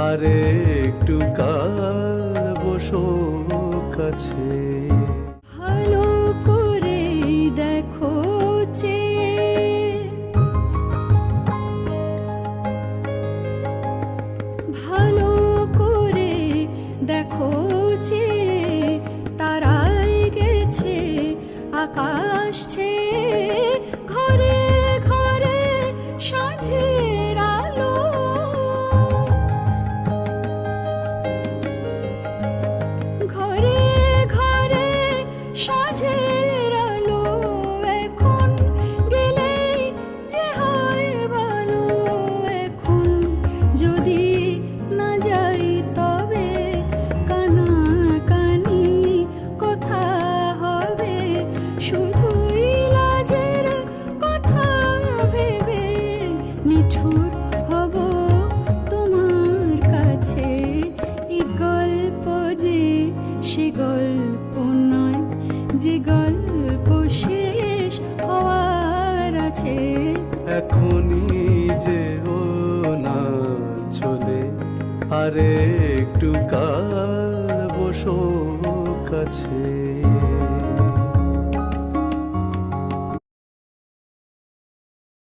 আরে একটু কাল বসো কাছে। ভালো করে দেখো ভালো করে দেখো তারাই গেছে আকাশ ছেয়ে, ঘরে ঘরে সাঁঝের আলো, ঘরে ঘরে সাঁঝের আলো। এখন গেলেই যে হয় ভালো, এখন যদি না যাই তবে কানাকানি কথা হবে, শুধুই লাজের কথা ভেবে নিঠুর হব তোমার কাছে। এই গল্প যে সে গল্প নয়, যে গল্প শেষ হওয়ার আছে। এখনই যে ও না চলে, আরে একটু কাল বসো কাছে।